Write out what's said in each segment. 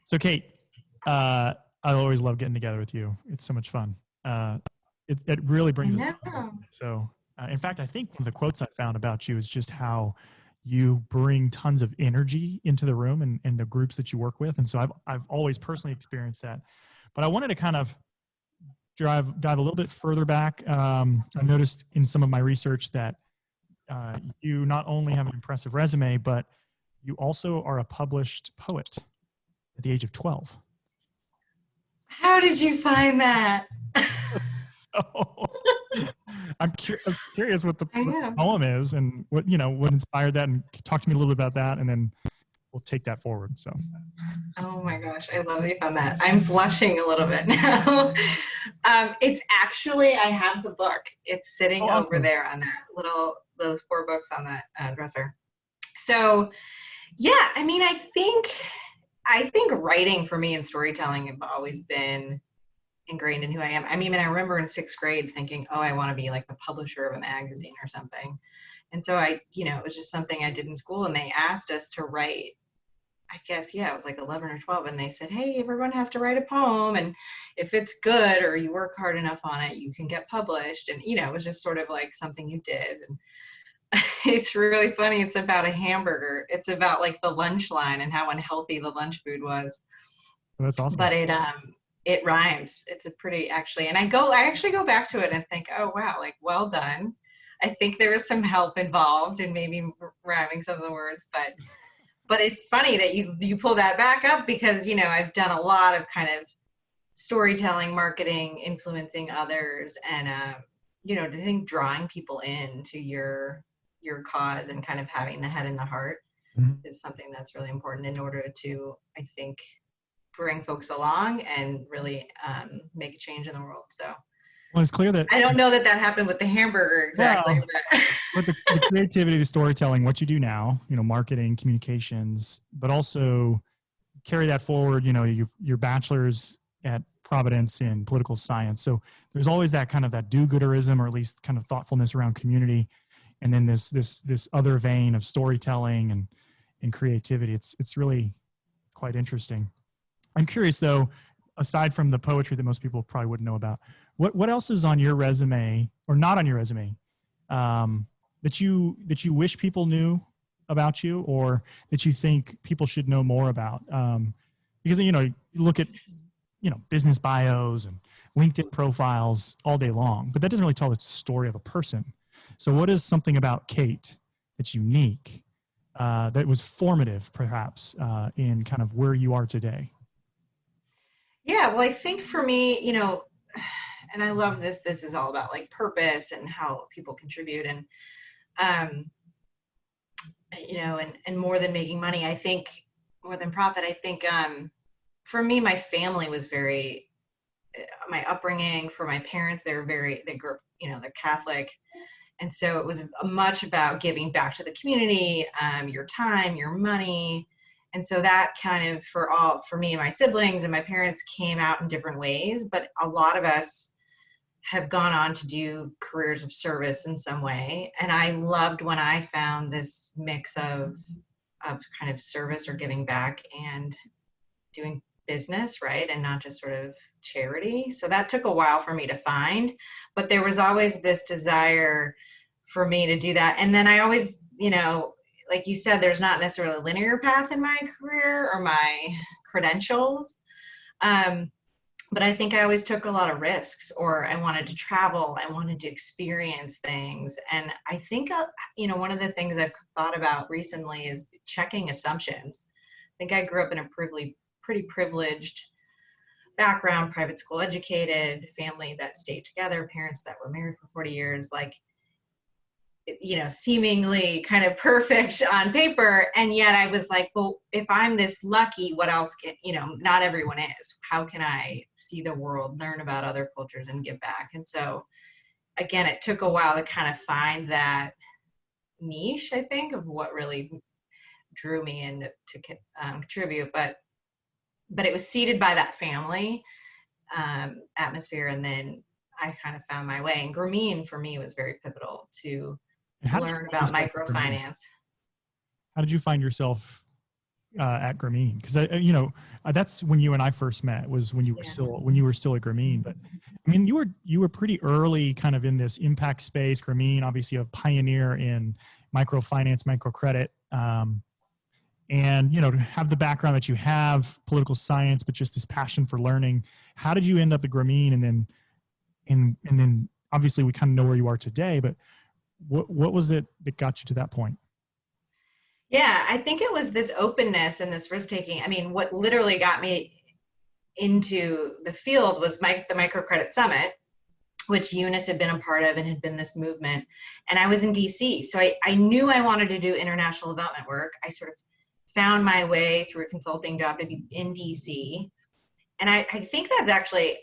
So Kate, I always love getting together with you. It's so much fun. It really I brings us together. know. So, in fact, I think one of the quotes I found about you is just how you bring tons of energy into the room and the groups that you work with. And so I've always personally experienced that. But I wanted to kind of dive a little bit further back. I noticed in some of my research that you not only have an impressive resume, but you also are a published poet at the age of 12. How did you find that? So I'm curious what I what the know. poem is and what inspired that, and talk to me a little bit about that, and then we'll take that forward. So Oh my gosh, I love that you found that. I'm blushing a little bit now. It's actually, I have the book. It's oh, sitting over awesome. there on that those 4 books on that dresser. So yeah, I mean, I think writing for me and storytelling have always been ingrained in who I am. I mean, I remember in 6th grade thinking, oh, I want to be like the publisher of a magazine or something. And so it was just something I did in school, and they asked us to write. I guess, yeah, it was like 11 or 12, and they said, hey, everyone has to write a poem, and if it's good or you work hard enough on it, you can get published. And it was just sort of like something you did. And it's really funny. It's about a hamburger. It's about like the lunch line and how unhealthy the lunch food was. Well, that's awesome. But it rhymes. It's a pretty, actually, and I actually go back to it and think, oh wow, like, well done. I think there was some help involved in maybe rhyming some of the words, but it's funny that you pull that back up, because I've done a lot of kind of storytelling, marketing, influencing others, and I think drawing people into your cause and kind of having the head and the heart Mhm. is something that's really important in order to, I think, bring folks along and really make a change in the world. So Well, it's clear that I don't know that happened with the hamburger exactly, well, but with the creativity, the storytelling, what you do now, marketing, communications, but also carry that forward. Your bachelor's at Providence in political science. So there's always that kind of that do-gooderism, or at least kind of thoughtfulness around community, and then this other vein of storytelling and creativity. It's really quite interesting. I'm curious though, aside from the poetry that most people probably wouldn't know about, what else is on your resume or not on your resume, that you wish people knew about you, or that you think people should know more about? Because you look at business bios and LinkedIn profiles all day long, but that doesn't really tell the story of a person. So what is something about Kate that's unique, that was formative perhaps, in kind of where you are today? yeah, well, I think for me, and I love this. This is all about like purpose and how people contribute, and um, and more than making money. I think more than profit. I think for me, my family was very, my upbringing, for my parents, they grew up, they're Catholic, and so it was much about giving back to the community, your time, your money. And so that kind of, for me and my siblings and my parents, came out in different ways, but a lot of us have gone on to do careers of service in some way. And I loved when I found this mix of kind of service or giving back and doing business, right? And not just sort of charity. So that took a while for me to find, but there was always this desire for me to do that. And then I always, like you said, there's not necessarily a linear path in my career or my credentials. But I think I always took a lot of risks, or I wanted to travel, I wanted to experience things. And I think, one of the things I've thought about recently is checking assumptions. I think I grew up in a pretty privileged background, private school educated, family that stayed together, parents that were married for 40 years, like, seemingly kind of perfect on paper. And yet I was like, well, if I'm this lucky, what else can, not everyone is. How can I see the world, learn about other cultures, and give back? And so, again, it took a while to kind of find that niche, I think, of what really drew me in to contribute. But it was seeded by that family atmosphere. And then I kind of found my way. And Grameen, for me, was very pivotal to And how did you learn find about yourself in Grameen? microfinance. How did you find yourself at Grameen? Because that's when you and I first met, was when you were Yeah. still at Grameen. But I mean, you were pretty early, kind of in this impact space. Grameen, obviously a pioneer in microfinance, microcredit, and to have the background that you have, political science, but just this passion for learning. How did you end up at Grameen, and then obviously we kind of know where you are today, but what was it that got you to that point? Yeah, I think it was this openness and this risk taking. I mean, what literally got me into the field was the Microcredit Summit, which Eunice had been a part of and had been this movement. And I was in DC. So I knew I wanted to do international development work. I sort of found my way through a consulting job to be in DC. And I think that's actually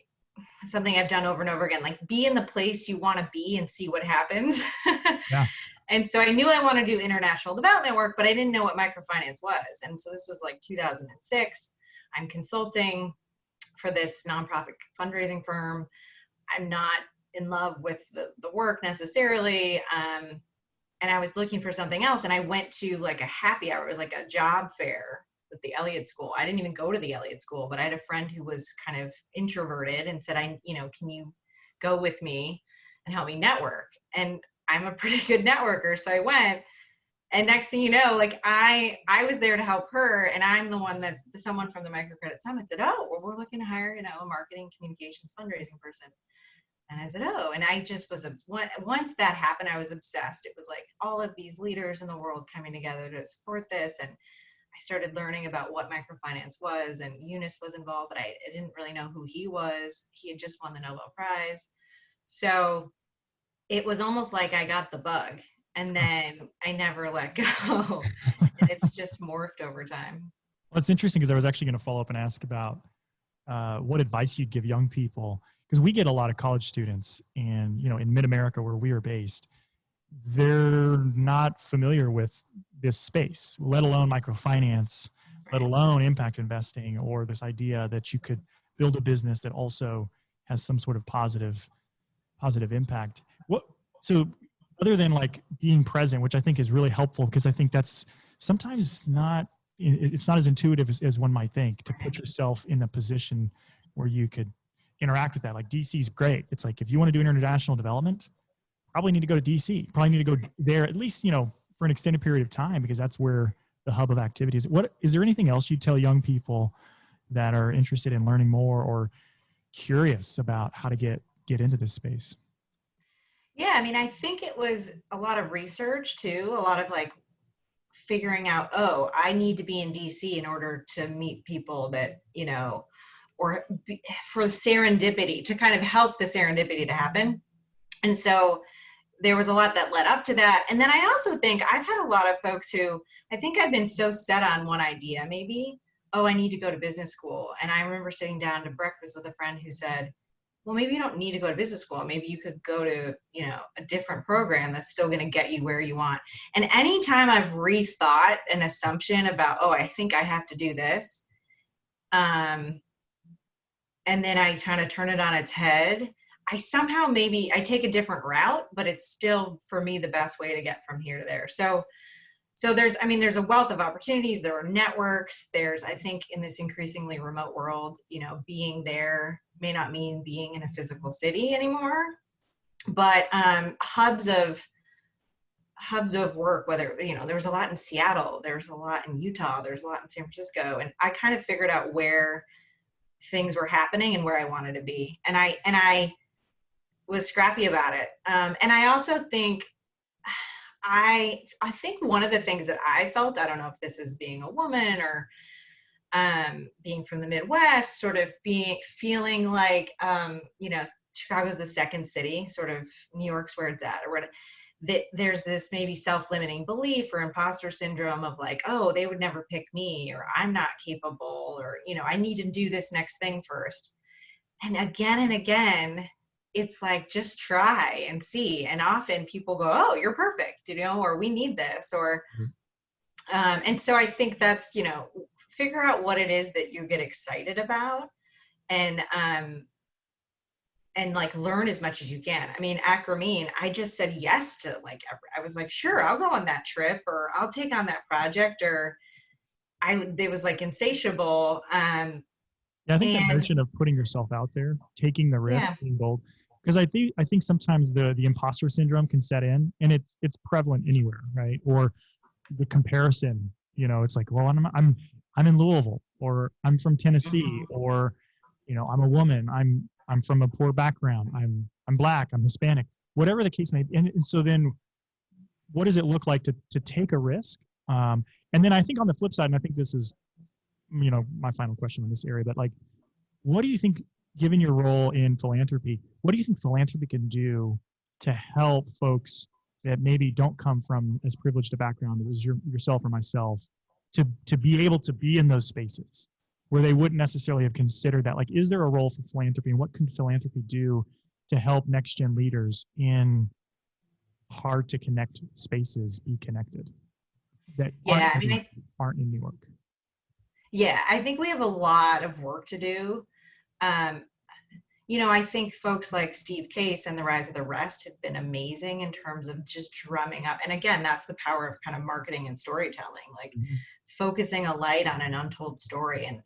something I've done over and over again, like be in the place you want to be and see what happens. Yeah. And so I knew I wanted to do international development work, but I didn't know what microfinance was. And so this was like 2006. I'm consulting for this nonprofit fundraising firm. I'm not in love with the work necessarily. And I was looking for something else. And I went to like a happy hour. It was like a job fair with the Elliott School. I didn't even go to the Elliott School, but I had a friend who was kind of introverted and said, can you go with me and help me network? And I'm a pretty good networker. So I went. And next thing you know, like I was there to help her, and I'm the one that's someone from the Microcredit Summit said, oh, well, we're looking to hire, a marketing communications fundraising person. And I said, oh, and I just was, once that happened, I was obsessed. It was like all of these leaders in the world coming together to support this. And I started learning about what microfinance was, and Eunice was involved, but I didn't really know who he was. He had just won the Nobel Prize. So it was almost like I got the bug, and then I never let go. And it's just morphed over time. Well, it's interesting because I was actually going to follow up and ask about what advice you'd give young people, because we get a lot of college students, and in mid-America where we are based, they're not familiar with this space, let alone microfinance, let alone impact investing, or this idea that you could build a business that also has some sort of positive impact. So other than like being present, which I think is really helpful, because I think that's sometimes it's not as intuitive as one might think, to put yourself in a position where you could interact with that. Like DC is great. It's like, if you want to do international development, probably need to go to DC, probably need to go there at least, for an extended period of time, because that's where the hub of activity is. What is there anything else you'd tell young people that are interested in learning more or curious about how to get into this space? Yeah, I mean, I think it was a lot of research too, a lot of like figuring out, oh, I need to be in DC in order to meet people that, or for serendipity, to kind of help the serendipity to happen. And so there was a lot that led up to that. And then I also think I've had a lot of folks who, I think I've been so set on one idea, maybe, oh, I need to go to business school. And I remember sitting down to breakfast with a friend who said, well, maybe you don't need to go to business school. Maybe you could go to, a different program that's still going to get you where you want. And anytime I've rethought an assumption about, oh, I think I have to do this, and then I kind of turn it on its head, I somehow maybe I take a different route, but it's still for me the best way to get from here to there. So there's a wealth of opportunities. There are networks. I think in this increasingly remote world, being there may not mean being in a physical city anymore, but hubs of work, whether, there was a lot in Seattle, there's a lot in Utah, there's a lot in San Francisco. And I kind of figured out where things were happening and where I wanted to be. And I was scrappy about it. And I also think, I think one of the things that I felt, I don't know if this is being a woman or being from the Midwest, sort of feeling like, Chicago's the second city, sort of New York's where it's at, or what, that there's this maybe self-limiting belief or imposter syndrome of like, oh, they would never pick me, or I'm not capable, or, I need to do this next thing first. And again, it's like, just try and see. And often people go, oh, you're perfect, or we need this, or, and so I think that's, figure out what it is that you get excited about, and like learn as much as you can. I mean, at Grameen, I just said yes to like, I was like, sure, I'll go on that trip, or I'll take on that project, or, it was like insatiable. Yeah, I think that And notion of putting yourself out there, taking the risk, yeah. being bold, because I think sometimes the imposter syndrome can set in, and it's prevalent anywhere, right? Or the comparison, it's like, well, I'm in Louisville, or I'm from Tennessee, Mhm. or I'm a woman, I'm from a poor background, I'm black, I'm Hispanic, whatever the case may be. And so then what does it look like to take a risk? And then I think on the flip side, and I think this is my final question on this area, but like, what do you think, given your role in philanthropy, what do you think philanthropy can do to help folks that maybe don't come from as privileged a background as yourself or myself, to be able to be in those spaces where they wouldn't necessarily have considered that? Like, is there a role for philanthropy, and what can philanthropy do to help next gen leaders in hard to connect spaces be connected that Yeah, I mean, aren't in New York? yeah, I think we have a lot of work to do. Um, I think folks like Steve Case and the Rise of the Rest have been amazing in terms of just drumming up. And again, that's the power of kind of marketing and storytelling, like Mhm. focusing a light on an untold story. And,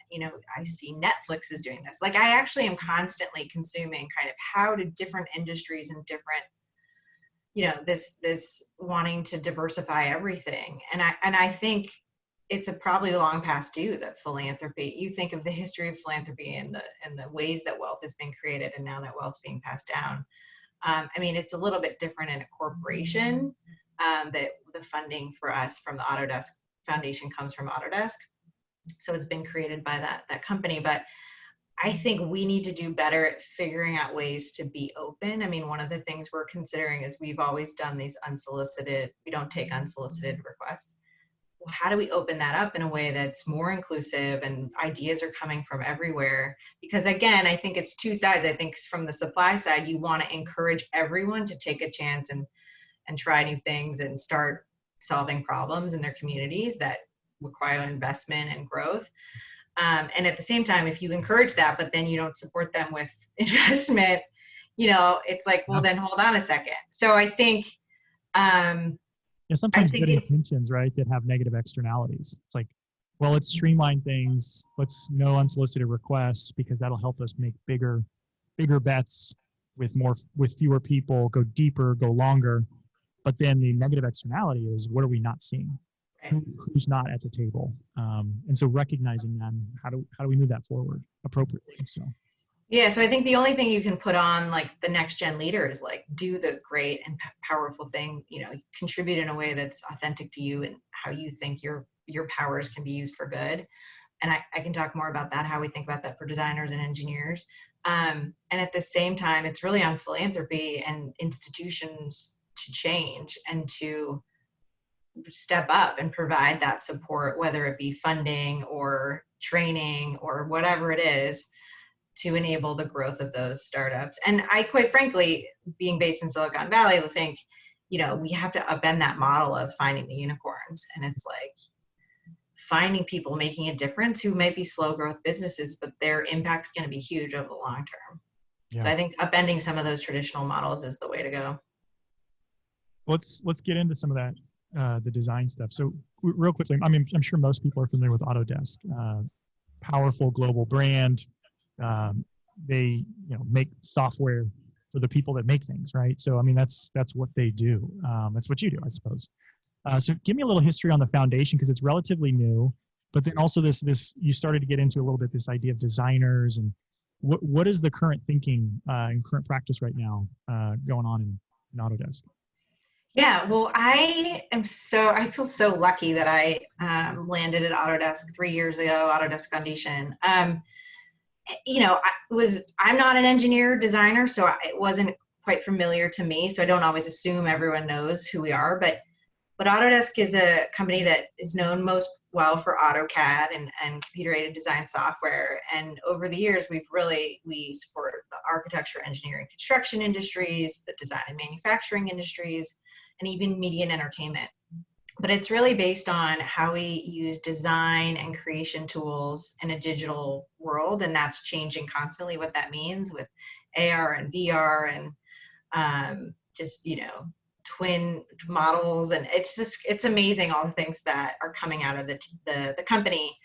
I see Netflix is doing this. Like, I actually am constantly consuming kind of how do different industries and different, this wanting to diversify everything. And I think it's probably long past due that philanthropy, you think of the history of philanthropy and the ways that wealth has been created and now that wealth's being passed down. I mean, it's a little bit different in a corporation, that the funding for us from the Autodesk Foundation comes from Autodesk. So it's been created by that company. But I think we need to do better at figuring out ways to be open. I mean, one of the things we're considering is we've always done these we don't take unsolicited requests. Well, how do we open that up in a way that's more inclusive and ideas are coming from everywhere? Because again, I think it's two sides. I think from the supply side, you want to encourage everyone to take a chance and try new things and start solving problems in their communities that require investment and growth. And at the same time, if you encourage that, but then you don't support them with investment, it's like, well, Yeah. then hold on a second. So um, Yeah, I sometimes think good intentions, right, that have negative externalities. It's like, well, let's streamline things. Let's no unsolicited requests because that'll help us make bigger bets with fewer people, go deeper, go longer. But then the negative externality is, what are we not seeing? Who's not at the table? And so recognizing that, how do we move that forward appropriately? So Yeah, so I think the only thing you can put on like the next gen leader is like do the great and powerful thing, contribute in a way that's authentic to you and how you think your powers can be used for good. And I can talk more about that, how we think about that for designers and engineers. And at the same time, it's really on philanthropy and institutions to change and to step up and provide that support, whether it be funding or training or whatever it is, to enable the growth of those startups. And I, quite frankly, being based in Silicon Valley, I think, we have to upend that model of finding the unicorns. And it's like finding people making a difference who might be slow growth businesses, but their impact's going to be huge over the long term. So yeah, I think upending some of those traditional models is the way to go. let's get into some of that, the design stuff. So real quickly, I mean, I'm sure most people are familiar with Autodesk, powerful global brand. They make software for the people that make things, right? So I mean, that's what they do. That's what you do, I suppose. So give me a little history on the foundation, because it's relatively new, but then also this you started to get into a little bit this idea of designers, and what is the current thinking and current practice right now going on in Autodesk? Yeah, well, I feel so lucky that I landed at Autodesk 3 years ago, Autodesk Foundation. I'm not an engineer designer, so it wasn't quite familiar to me. So I don't always assume everyone knows who we are, but Autodesk is a company that is known most well for AutoCAD and computer-aided design software. And over the years, we support the architecture, engineering, construction industries, the design and manufacturing industries, and even media and entertainment. But it's really based on how we use design and creation tools in a digital world. And that's changing constantly what that means with AR and VR and just, twin models, and it's amazing all the things that are coming out of the company.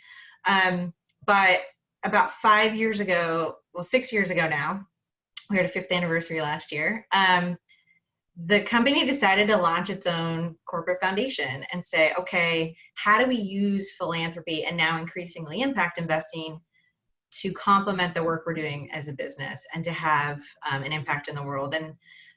But about 5 years ago, well, 6 years ago now, we had a 5th anniversary last year. The company decided to launch its own corporate foundation and say, okay, how do we use philanthropy and now increasingly impact investing to complement the work we're doing as a business and to have an impact in the world? And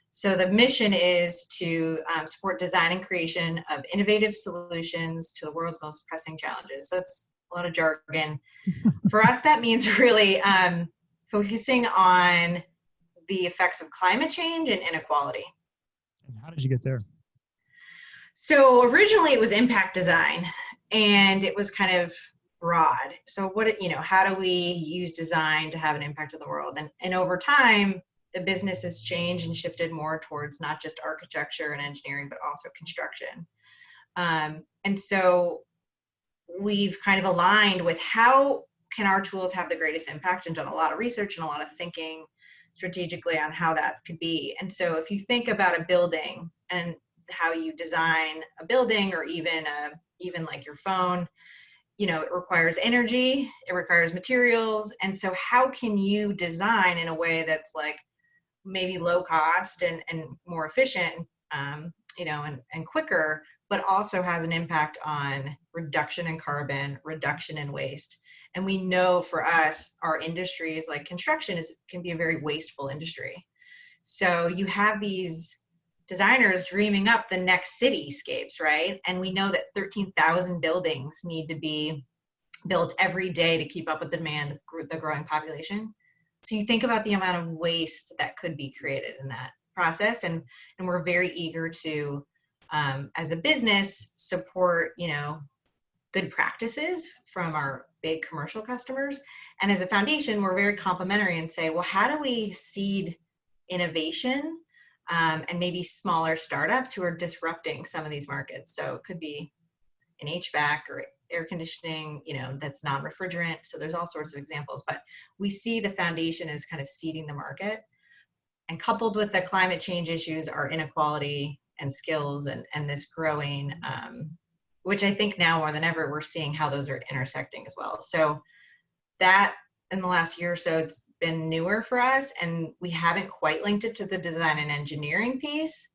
so the mission is to support design and creation of innovative solutions to the world's most pressing challenges. So it's a lot of jargon. For us, that means really focusing on the effects of climate change and inequality. And how did you get there? So originally it was impact design, and it was kind of broad. So how do we use design to have an impact on the world? And over time, the business has changed and shifted more towards not just architecture and engineering, but also construction. And so we've kind of aligned with how can our tools have the greatest impact, and done a lot of research and a lot of thinking strategically on how that could be. And so if you think about a building and how you design a building, or even like your phone, it requires energy, it requires materials. And so how can you design in a way that's like maybe low cost and more efficient, and quicker, but also has an impact on reduction in carbon, reduction in waste. And we know for us, our industries like construction can be a very wasteful industry. So you have these designers dreaming up the next cityscapes, right? And we know that 13,000 buildings need to be built every day to keep up with the demand of the growing population. So you think about the amount of waste that could be created in that process. And we're very eager to, as a business, support, good practices from our big commercial customers. And as a foundation, we're very complementary and say, well, how do we seed innovation, and maybe smaller startups who are disrupting some of these markets? So it could be an HVAC or air conditioning, that's non-refrigerant. So there's all sorts of examples, but we see the foundation as kind of seeding the market. And coupled with the climate change issues are inequality and skills and this growing, which I think now more than ever, we're seeing how those are intersecting as well. So that in the last year or so, it's been newer for us, and we haven't quite linked it to the design and engineering piece,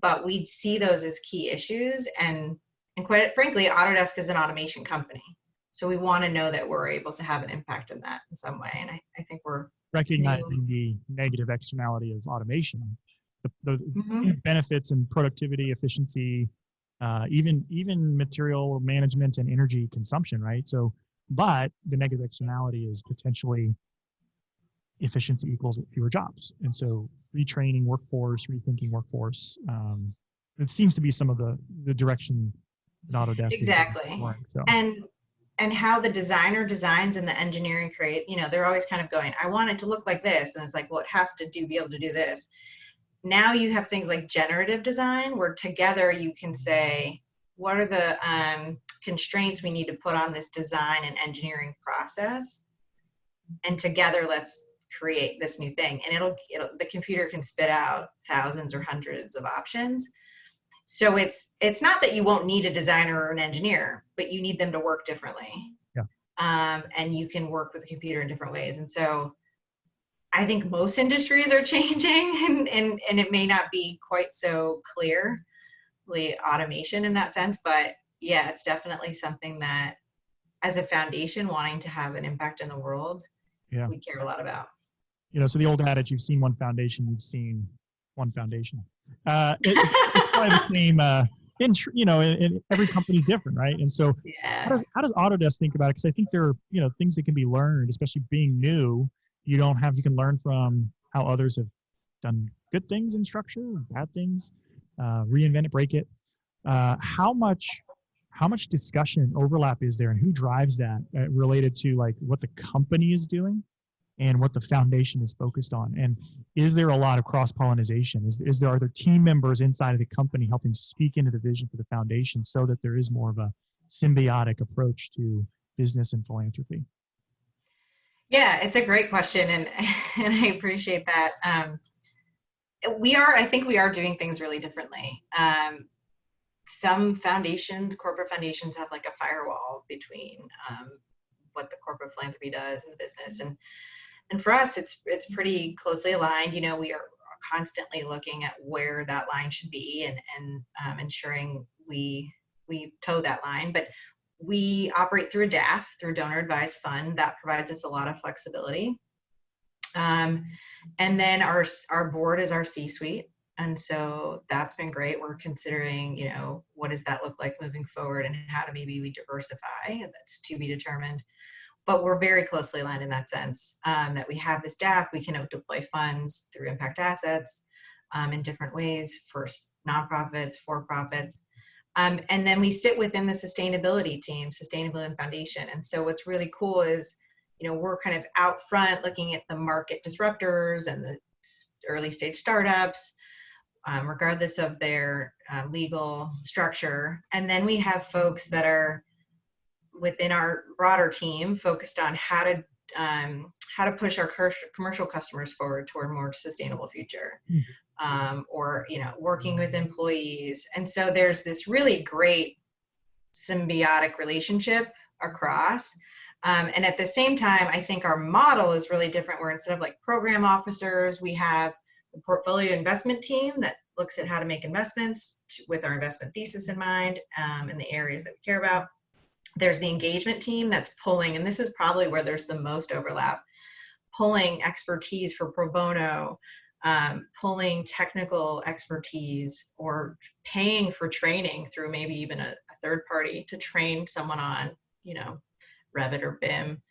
but we see those as key issues. And quite frankly, Autodesk is an automation company. So we want to know that we're able to have an impact in that in some way. And I think we're recognizing the negative externality of automation, the benefits and productivity, efficiency, even material management and energy consumption, right? So, but the negative externality is potentially efficiency equals fewer jobs. And so retraining workforce, rethinking workforce, it seems to be some of the direction that Autodesk exactly. is going, so. And how the designer designs and the engineering create, they're always kind of going, I want it to look like this. And it's like, well, it has to be able to do this. Now you have things like generative design, where together you can say, what are the constraints we need to put on this design and engineering process? And together, let's create this new thing. And the computer can spit out thousands or hundreds of options. So it's not that you won't need a designer or an engineer, but you need them to work differently. Yeah. And you can work with a computer in different ways. And so I think most industries are changing, and it may not be quite so clearly automation in that sense, but yeah, it's definitely something that as a foundation wanting to have an impact in the world, we care a lot about. So the old adage, you've seen one foundation, you've seen one foundation. It's probably the same, in every company's different, right? And so how does Autodesk think about it? Because I think there are, things that can be learned, especially being new. You can learn from how others have done good things in structure, bad things, reinvent it, break it. How much discussion and overlap is there, and who drives that related to like what the company is doing and what the foundation is focused on? And is there a lot of cross-pollination? Are there team members inside of the company helping speak into the vision for the foundation so that there is more of a symbiotic approach to business and philanthropy? Yeah, it's a great question, and I appreciate that. I think we are doing things really differently. Some foundations, corporate foundations, have like a firewall between what the corporate philanthropy does in the business, and for us, it's pretty closely aligned. You know, we are constantly looking at where that line should be, and ensuring we toe that line. But we operate through a DAF, through a donor advised fund, that provides us a lot of flexibility. And then our board is our C-suite. And so that's been great. We're considering, you know, what does that look like moving forward, and how do maybe we diversify? That's to be determined. But we're very closely aligned in that sense, that we have this DAF, we can deploy funds through impact assets in different ways for nonprofits, for-profits. And then we sit within the sustainability team, Sustainability Foundation. And so what's really cool is, you know, we're kind of out front looking at the market disruptors and the early stage startups, regardless of their legal structure. And then we have folks that are within our broader team focused on how to push our commercial customers forward toward a more sustainable future, or, you know, working with employees. And so there's this really great symbiotic relationship across. And at the same time, I think our model is really different, where instead of like program officers, we have the portfolio investment team that looks at how to make investments with our investment thesis in mind, in the areas that we care about. There's the engagement team that's pulling, and this is probably where there's the most overlap, pulling expertise for pro bono, pulling technical expertise, or paying for training through maybe even a third party to train someone on, you know, Revit or BIM,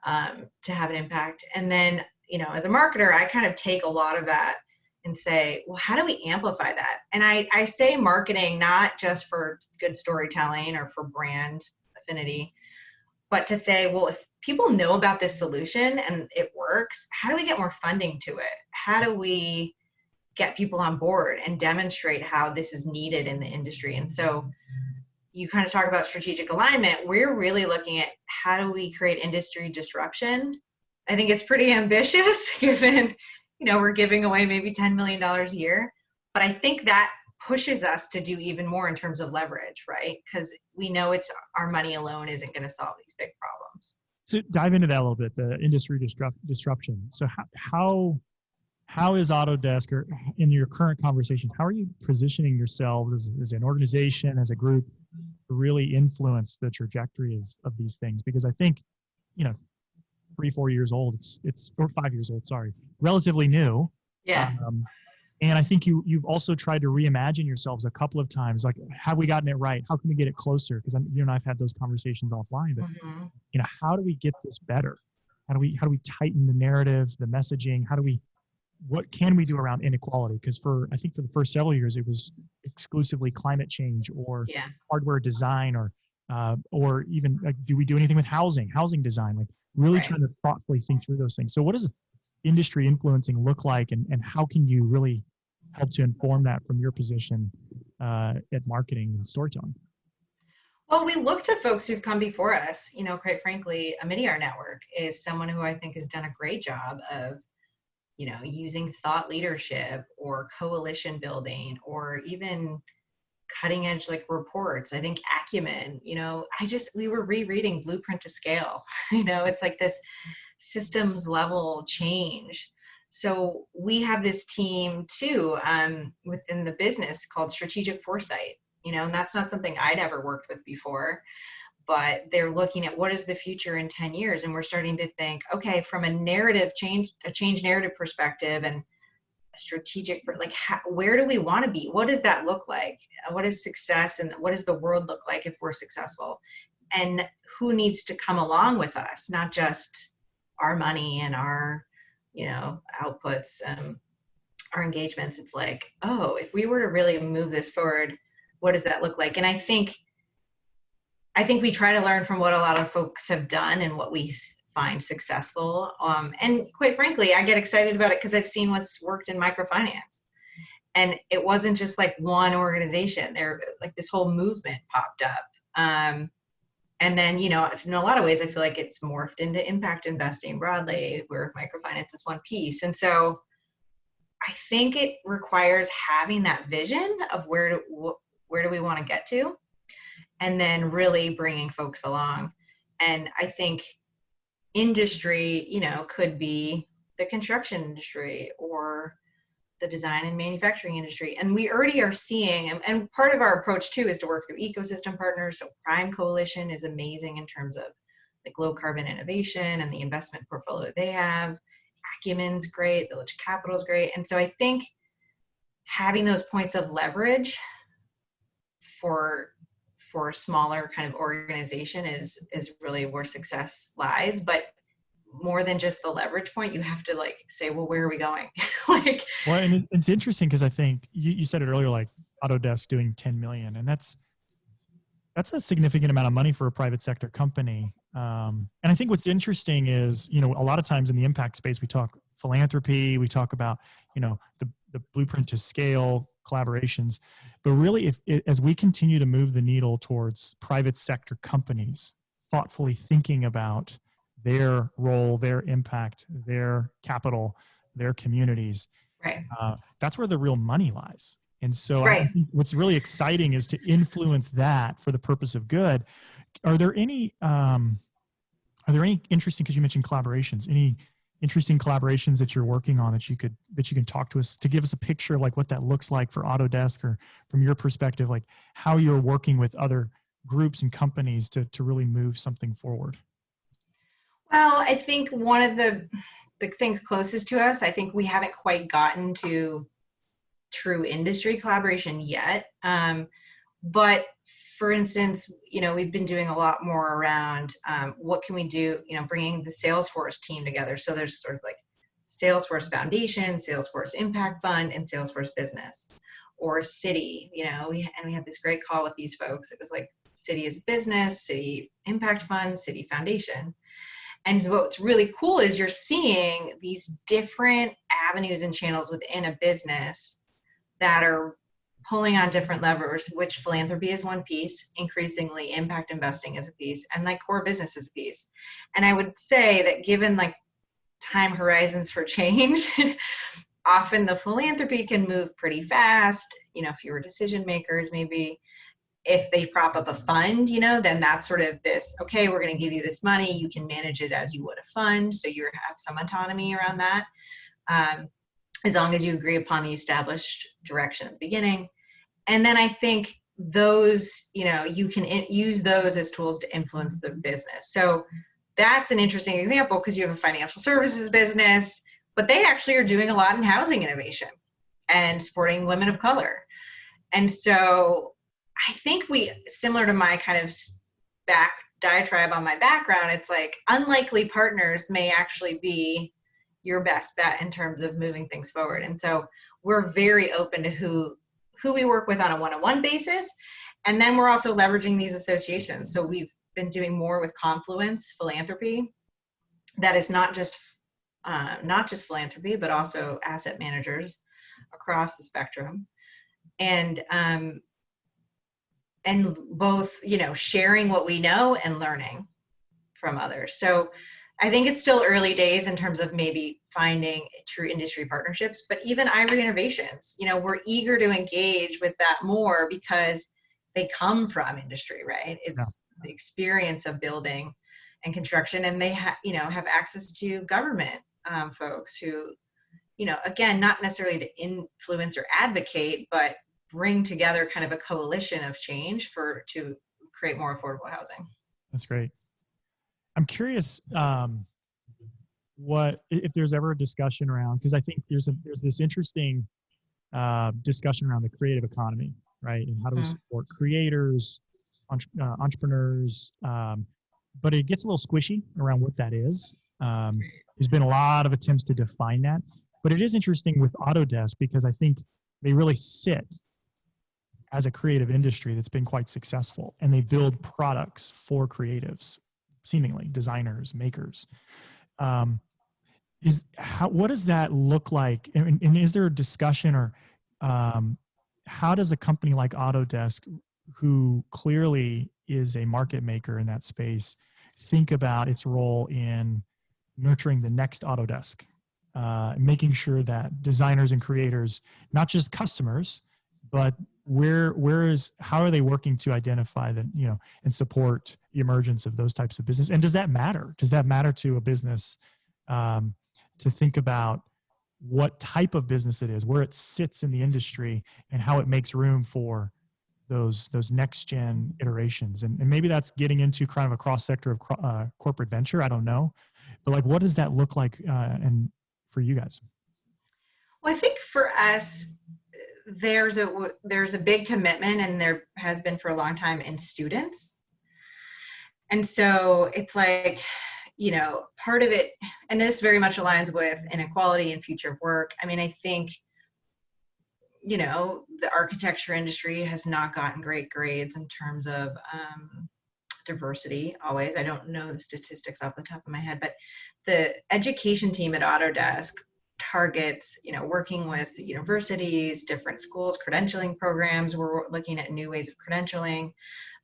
to have an impact. And then, you know, as a marketer, I kind of take a lot of that and say, well, how do we amplify that? And I say marketing not just for good storytelling or for brand affinity, but to say, well, if people know about this solution and it works, how do we get more funding to it? How do we get people on board and demonstrate how this is needed in the industry? And so you kind of talk about strategic alignment. We're really looking at how do we create industry disruption. I think it's pretty ambitious given, you know, we're giving away maybe $10 million a year, but I think that pushes us to do even more in terms of leverage, right? Because we know it's our money alone isn't going to solve these big problems. So dive into that a little bit, the industry disruption. So how is Autodesk, or in your current conversations, how are you positioning yourselves as an organization, as a group, to really influence the trajectory of these things? Because I think, you know, 3-4 years old, it's or 5 years old, sorry, relatively new. Yeah. And I think you've also tried to reimagine yourselves a couple of times. Like, have we gotten it right? How can we get it closer? Because you and I've had those conversations offline. But you know, how do we get this better? How do we tighten the narrative, the messaging? What can we do around inequality? Because I think for the first several years, it was exclusively climate change or hardware design, or even like, do we do anything with housing design? Like really trying to thoughtfully think through those things. So what does industry influencing look like, and how can you really help to inform that from your position at marketing and storytelling? Well, we look to folks who've come before us. You know, quite frankly, Amidyar Network is someone who I think has done a great job of, you know, using thought leadership or coalition building, or even cutting edge like reports. I think Acumen, you know, we were rereading Blueprint to Scale. You know, it's like this systems level change. So we have this team too, within the business called Strategic Foresight, you know, and that's not something I'd ever worked with before, but they're looking at what is the future in 10 years. And we're starting to think, okay, from a change narrative perspective, and a strategic, like where do we want to be? What does that look like? What is success, and what does the world look like if we're successful? And who needs to come along with us, not just our money and our, you know, outputs and our engagements. It's like, oh, if we were to really move this forward, what does that look like? And I think we try to learn from what a lot of folks have done and what we find successful. And quite frankly, I get excited about it because I've seen what's worked in microfinance. And it wasn't just like one organization. There, like this whole movement popped up. And then, you know, in a lot of ways, I feel like it's morphed into impact investing broadly, where microfinance is one piece. And so I think it requires having that vision of where do we want to get to, and then really bringing folks along. And I think industry, could be the construction industry or the design and manufacturing industry. And we already are seeing, and part of our approach too is to work through ecosystem partners. So Prime Coalition is amazing in terms of like low carbon innovation and the investment portfolio they have. Acumen's great, Village Capital is great. And so I think having those points of leverage for a smaller kind of organization is really where success lies. But more than just the leverage point, you have to like say, well, where are we going? Like, well, and it's interesting because I think you said it earlier, like Autodesk doing 10 million, and that's a significant amount of money for a private sector company. And I think what's interesting is, a lot of times in the impact space, we talk philanthropy, we talk about, the blueprint to scale collaborations, but really as we continue to move the needle towards private sector companies, thoughtfully thinking about their role, their impact, their capital, their communities, right. That's where the real money lies. And so right. I think what's really exciting is to influence that for the purpose of good. Are there any interesting, because you mentioned collaborations, any interesting collaborations that you're working on that you can talk to us, to give us a picture of like what that looks like for Autodesk, or from your perspective, like how you're working with other groups and companies to really move something forward? Well, I think one of the things closest to us, I think we haven't quite gotten to true industry collaboration yet. But for instance, we've been doing a lot more around what can we do, bringing the Salesforce team together. So there's sort of like Salesforce Foundation, Salesforce Impact Fund, and Salesforce Business, or City. We had this great call with these folks. It was like City is business, City Impact Fund, City Foundation. And what's really cool is you're seeing these different avenues and channels within a business that are pulling on different levers, which philanthropy is one piece, increasingly impact investing is a piece, and like core business is a piece. And I would say that given like time horizons for change, often the philanthropy can move pretty fast, fewer decision makers maybe. If they prop up a fund, then that's sort of this, okay, we're going to give you this money. You can manage it as you would a fund. So you have some autonomy around that. As long as you agree upon the established direction at the beginning. And then I think those, you can use those as tools to influence the business. So that's an interesting example because you have a financial services business, but they actually are doing a lot in housing innovation and supporting women of color. And so I think similar to my kind of back diatribe on my background, it's like unlikely partners may actually be your best bet in terms of moving things forward. And so we're very open to who we work with on a one-on-one basis. And then we're also leveraging these associations. So we've been doing more with Confluence Philanthropy. That is not just philanthropy, but also asset managers across the spectrum. And both, sharing what we know and learning from others. So I think it's still early days in terms of maybe finding true industry partnerships, but even ivory innovations, we're eager to engage with that more because they come from industry, right? It's the experience of building and construction, and they have access to government folks who, again, not necessarily to influence or advocate, but bring together kind of a coalition of change to create more affordable housing. That's great. I'm curious what if there's ever a discussion around, because I think there's this interesting discussion around the creative economy, right? And how do we support creators, entrepreneurs? But it gets a little squishy around what that is. There's been a lot of attempts to define that, but it is interesting with Autodesk because I think they really sit as a creative industry that's been quite successful, and they build products for creatives, seemingly designers, makers. What does that look like? And is there a discussion, or how does a company like Autodesk, who clearly is a market maker in that space, think about its role in nurturing the next Autodesk? making sure that designers and creators, not just customers, but how are they working to identify that, and support the emergence of those types of business? And does that matter? Does that matter to a business to think about what type of business it is, where it sits in the industry, and how it makes room for those next gen iterations? And maybe that's getting into kind of a cross sector of corporate venture. I don't know, but like, what does that look like? And for you guys? Well, I think for us, there's a big commitment, and there has been for a long time, in students. And so it's like, part of it, and this very much aligns with inequality and future of work. I mean, I think, the architecture industry has not gotten great grades in terms of diversity always. I don't know the statistics off the top of my head, but the education team at Autodesk targets, working with universities, different schools, credentialing programs. We're looking at new ways of credentialing,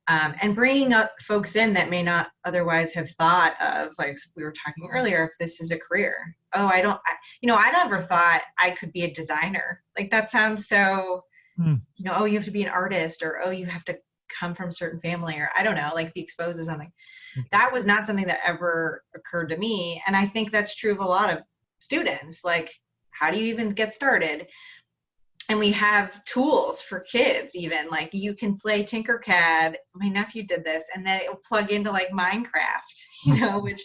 and bringing up folks in that may not otherwise have thought of, like we were talking earlier, if this is a career. Oh, I never thought I could be a designer. Like, that sounds so, oh, you have to be an artist, or, oh, you have to come from a certain family, or I don't know, like, be exposed to something. That was not something that ever occurred to me. And I think that's true of a lot of students. Like, how do you even get started? And we have tools for kids, even like you can play Tinkercad. My nephew did this, and then it'll plug into like Minecraft, which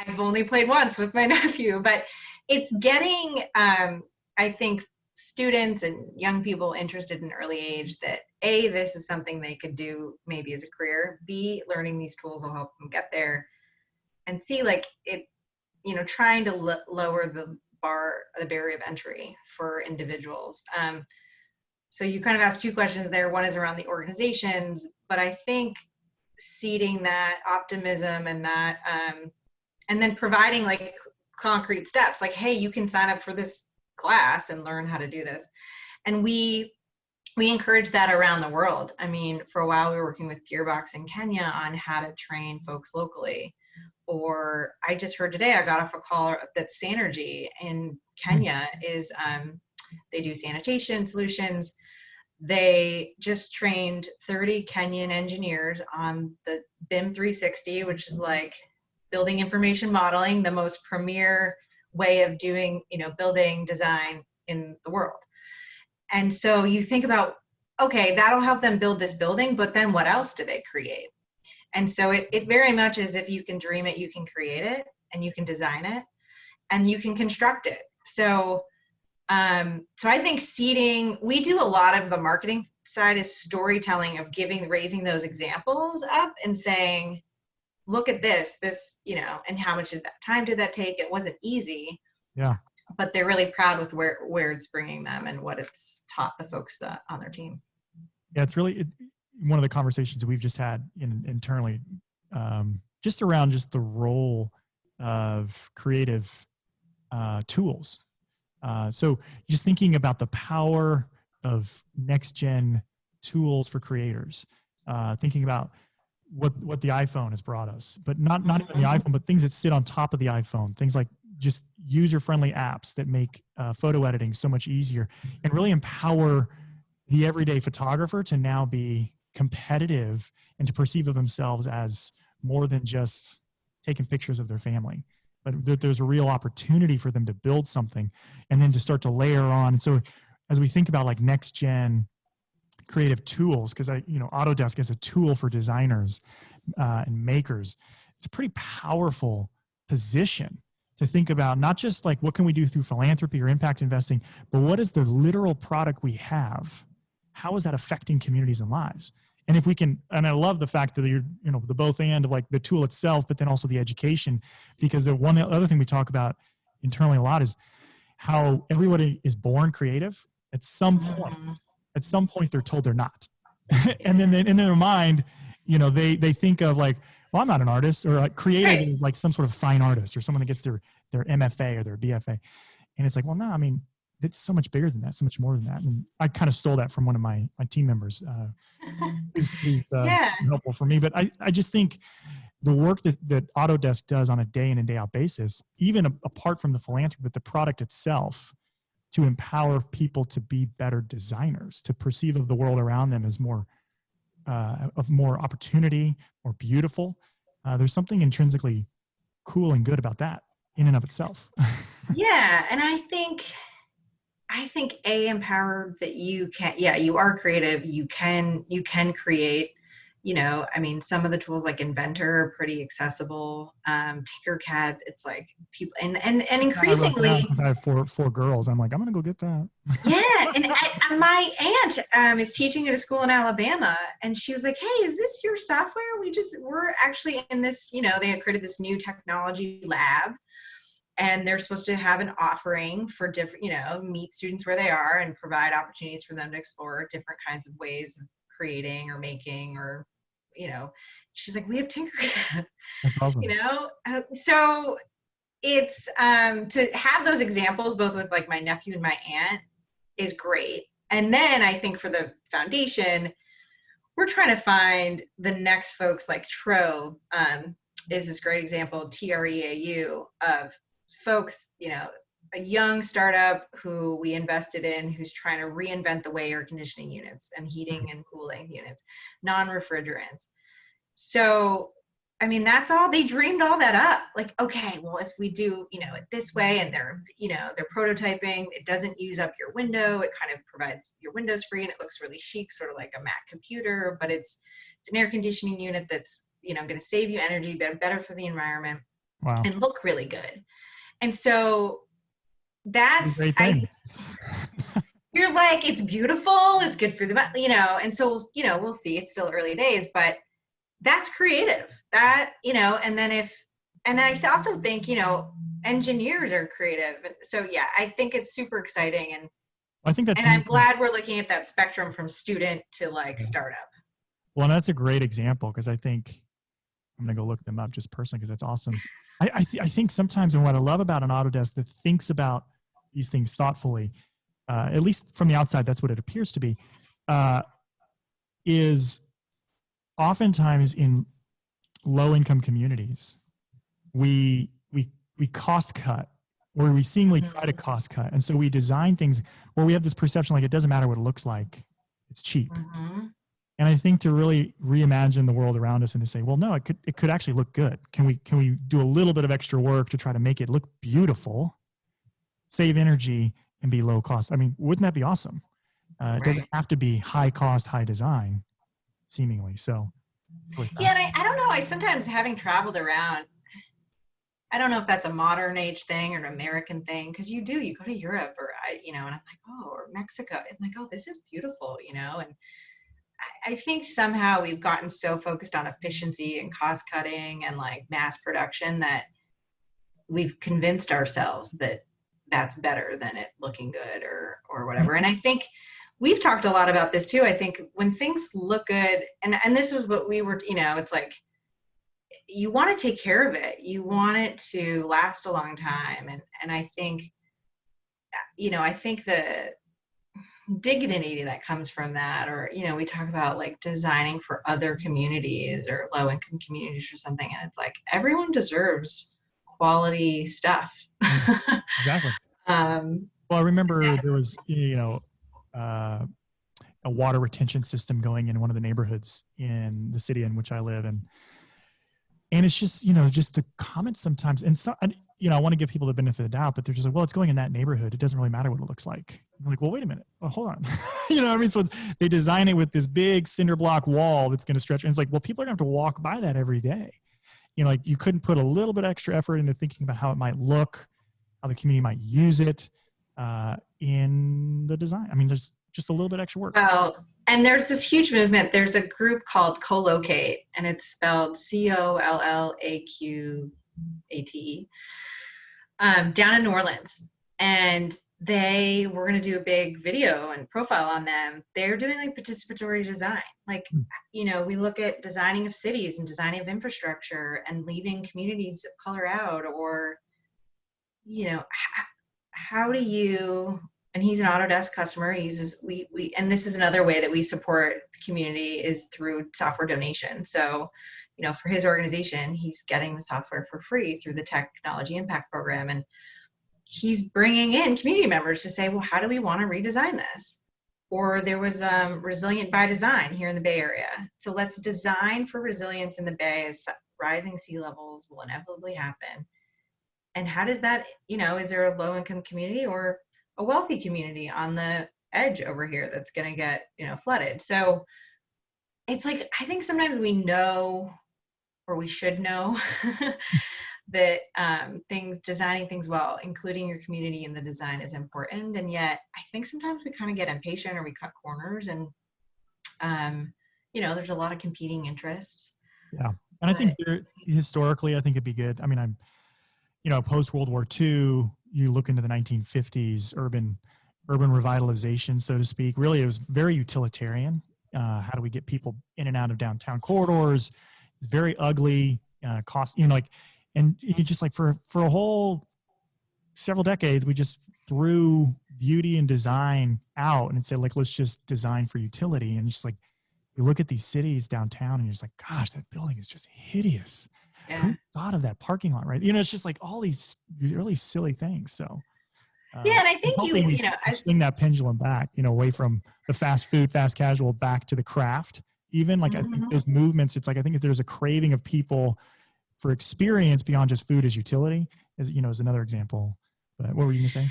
I've only played once with my nephew. But it's getting, I think, students and young people interested in early age that A, this is something they could do maybe as a career. B, learning these tools will help them get there. And C, like it, trying to lower the barrier of entry for individuals. So you kind of asked two questions there. One is around the organizations, but I think seeding that optimism and that, and then providing like concrete steps, like, hey, you can sign up for this class and learn how to do this. And we encourage that around the world. I mean, for a while we were working with Gearbox in Kenya on how to train folks locally. Or I just heard today, I got off a call that Sanergy in Kenya is, they do sanitation solutions. They just trained 30 Kenyan engineers on the BIM 360, which is like building information modeling, the most premier way of doing, building design in the world. And so you think about, okay, that'll help them build this building, but then what else do they create? And so it very much is, if you can dream it, you can create it, and you can design it, and you can construct it. So, so I think seeding, we do a lot of the marketing side is storytelling of raising those examples up and saying, look at this, and how much time did that take? It wasn't easy. Yeah. But they're really proud with where it's bringing them and what it's taught the folks on their team. Yeah, it's really one of the conversations we've just had internally, just around just the role of creative tools. So just thinking about the power of next gen tools for creators, thinking about what the iPhone has brought us, but not even the iPhone, but things that sit on top of the iPhone, things like just user-friendly apps that make photo editing so much easier and really empower the everyday photographer to now be competitive and to perceive of themselves as more than just taking pictures of their family, but that there's a real opportunity for them to build something and then to start to layer on. And so as we think about like next gen creative tools, because Autodesk is a tool for designers and makers, it's a pretty powerful position to think about, not just like what can we do through philanthropy or impact investing, but what is the literal product we have? How is that affecting communities and lives? And if we can, and I love the fact that you're, the both and of like the tool itself, but then also the education, because the other thing we talk about internally a lot is how everybody is born creative. At some point they're told they're not. And then in their mind, they think of like, well, I'm not an artist, or like creative is like some sort of fine artist or someone that gets their MFA or their BFA. And it's like, well, no, I mean, it's so much bigger than that, so much more than that. And I kind of stole that from one of my team members, who's helpful for me. But I just think the work that Autodesk does on a day in and day out basis, even apart from the philanthropy, but the product itself, to empower people to be better designers, to perceive of the world around them as more of more opportunity, more beautiful. There's something intrinsically cool and good about that in and of itself. Yeah, and I think empowered that you can, yeah, you are creative, you can create, you know, I mean, some of the tools like Inventor are pretty accessible. Tinkercad, it's like people and increasingly, because I have four girls. I'm like, I'm gonna go get that. yeah. And my aunt is teaching at a school in Alabama, and she was like, hey, is this your software? We're actually in this, you know, they had created this new technology lab, and they're supposed to have an offering for different, you know, meet students where they are and provide opportunities for them to explore different kinds of ways of creating or making, or, you know, she's like, we have Tinkercad. That's awesome. You know, so it's to have those examples both with like my nephew and my aunt is great. And then I think for the foundation, we're trying to find the next folks, like Trove is this great example, TREAU, of folks, you know, a young startup who we invested in, who's trying to reinvent the way air conditioning units and heating and cooling units, non-refrigerants. So, I mean, that's all, they dreamed all that up. Like, okay, well, if we do, you know, it this way, and they're, you know, they're prototyping, it doesn't use up your window. It kind of provides your window screen. It looks really chic, sort of like a Mac computer, but it's an air conditioning unit that's, you know, going to save you energy, better for the environment, Wow. and look really good. And so that's, you're like, it's beautiful, it's good for the, you know, and so, you know, we'll see, it's still early days, but that's creative, that, you know. And then and I also think, you know, engineers are creative. So yeah, I think it's super exciting. And I think that's, and I'm glad we're looking at that spectrum from student to like startup. Well, and that's a great example, because I think I'm going to go look them up just personally, because that's awesome. I think sometimes, and what I love about an Autodesk that thinks about these things thoughtfully, at least from the outside, that's what it appears to be, is oftentimes in low-income communities, we cost cut, or we seemingly try to cost cut. And so we design things where we have this perception like it doesn't matter what it looks like, it's cheap. And I think to really reimagine the world around us and to say, well, no, it could actually look good. Can we do a little bit of extra work to try to make it look beautiful, save energy, and be low cost? I mean, wouldn't that be awesome? It doesn't have to be high cost, high design, seemingly. So yeah, and I don't know, I sometimes, having traveled around, I don't know if that's a modern age thing or an American thing, because you go to Europe, or you know, and I'm like, oh, or Mexico, I'm like, oh, this is beautiful, you know. And I think somehow we've gotten so focused on efficiency and cost cutting and like mass production that we've convinced ourselves that that's better than it looking good or whatever. And I think we've talked a lot about this too. I think when things look good, and this is what we were, you know, it's like, you want to take care of it. You want it to last a long time. And I think, you know, I think the dignity that comes from that, or, you know, we talk about like designing for other communities or low income communities or something. And it's like, everyone deserves quality stuff. Exactly. Well, I remember there was, you know, a water retention system going in one of the neighborhoods in the city in which I live. And it's just, you know, just the comments sometimes, and so, you know, I want to give people the benefit of the doubt, but they're just like, well, it's going in that neighborhood, it doesn't really matter what it looks like. I'm like, well, wait a minute. Well, hold on. You know what I mean? So they design it with this big cinder block wall that's going to stretch. And it's like, well, people are going to have to walk by that every day. You know, like, you couldn't put a little bit extra effort into thinking about how it might look, how the community might use it in the design. I mean, there's just a little bit extra work. Well, and there's this huge movement. There's a group called Collocate, and it's spelled COLLAQATE, down in New Orleans. And they were going to do a big video and profile on them. They're doing like participatory design. Like, you know, we look at designing of cities and designing of infrastructure and leaving communities of color out, or, you know, how do you, and he's an Autodesk customer. He uses, and this is another way that we support the community is through software donation. So for his organization, he's getting the software for free through the Technology Impact Program. And he's bringing in community members to say, well, how do we want to redesign this? Or there was Resilient by Design here in the Bay Area. So let's design for resilience in the Bay as rising sea levels will inevitably happen. And how does that, is there a low income community or a wealthy community on the edge over here that's going to get, flooded? So it's like, I think sometimes we know, or we should know, that designing things well, including your community in the design, is important. And yet I think sometimes we kind of get impatient or we cut corners, and there's a lot of competing interests. Yeah. And I think historically, I think it'd be good. I mean, I'm, post World War II, you look into the 1950s, urban revitalization, so to speak. Really, it was very utilitarian. How do we get people in and out of downtown corridors? It's very ugly, cost, and you just like for a whole several decades, we just threw beauty and design out and said, like, let's just design for utility. And just like, you look at these cities downtown and you're just like, gosh, that building is just hideous. Yeah. Who thought of that parking lot, right? It's just like all these really silly things. So yeah, and I think we swing that pendulum back, away from the fast food, fast casual, back to the craft. Even like, I think those movements, it's like, I think if there's a craving of people for experience beyond just food as utility, is another example. But what were you gonna say?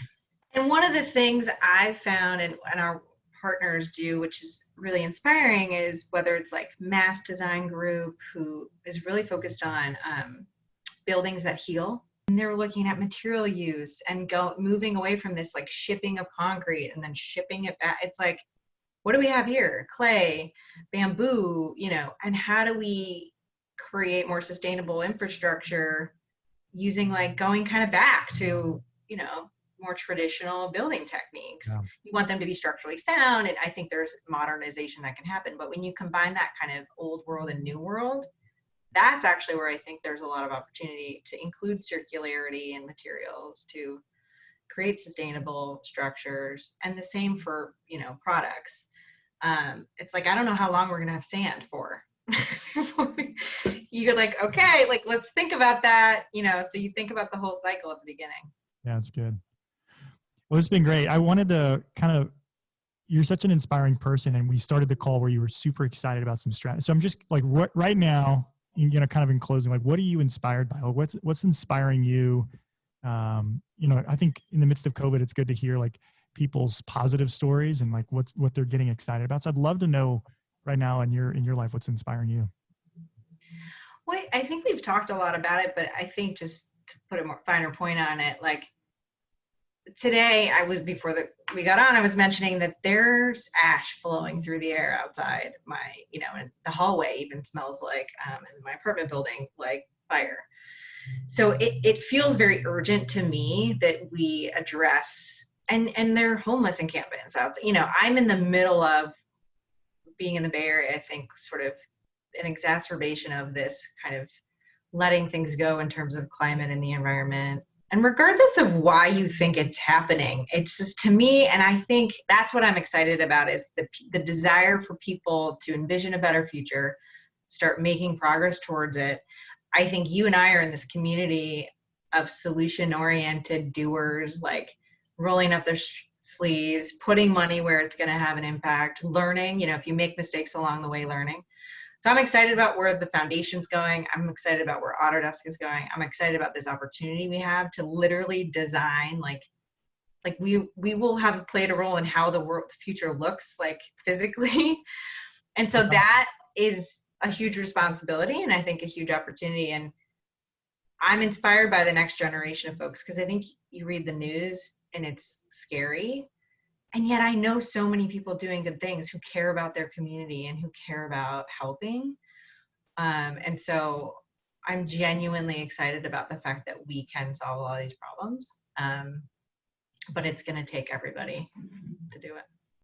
And one of the things I've found and our partners do, which is really inspiring, is whether it's like Mass Design Group, who is really focused on buildings that heal. And they're looking at material use and moving away from this like shipping of concrete and then shipping it back. It's like, what do we have here? Clay, bamboo, and how do we create more sustainable infrastructure using like going kind of back to, more traditional building techniques. Yeah. You want them to be structurally sound. And I think there's modernization that can happen. But when you combine that kind of old world and new world, that's actually where I think there's a lot of opportunity to include circularity in materials to create sustainable structures. And the same for, products. It's like, I don't know how long we're going to have sand for. You're like, okay, like, let's think about that, so you think about the whole cycle at the beginning. Yeah, that's good. Well, it's been great. I wanted to you're such an inspiring person, and we started the call where you were super excited about some strategy. So I'm just like, right now, kind of in closing, like, what are you inspired by? Like, what's inspiring you? I think in the midst of COVID, it's good to hear like people's positive stories and like what they're getting excited about. So I'd love to know right now in your life, what's inspiring you. Well, I think we've talked a lot about it, but I think just to put a more finer point on it, like today before we got on, I was mentioning that there's ash flowing through the air outside and the hallway even smells like, in my apartment building, like fire. So it feels very urgent to me that we address, and they're homeless encampments out. I'm in the middle of being in the Bay Area, I think sort of an exacerbation of this kind of letting things go in terms of climate and the environment. And regardless of why you think it's happening, it's just, to me, and I think that's what I'm excited about, is the desire for people to envision a better future, start making progress towards it. I think you and I are in this community of solution-oriented doers, like rolling up their sleeves, putting money where it's going to have an impact, learning, if you make mistakes along the way, learning. So I'm excited about where the foundation's going. I'm excited about where Autodesk is going. I'm excited about this opportunity we have to literally design, like we will have played a role in how the future looks like physically. And so that is a huge responsibility, and I think a huge opportunity. And I'm inspired by the next generation of folks, because I think you read the news and it's scary. And yet I know so many people doing good things who care about their community and who care about helping. And so I'm genuinely excited about the fact that we can solve all these problems. But it's going to take everybody to do it.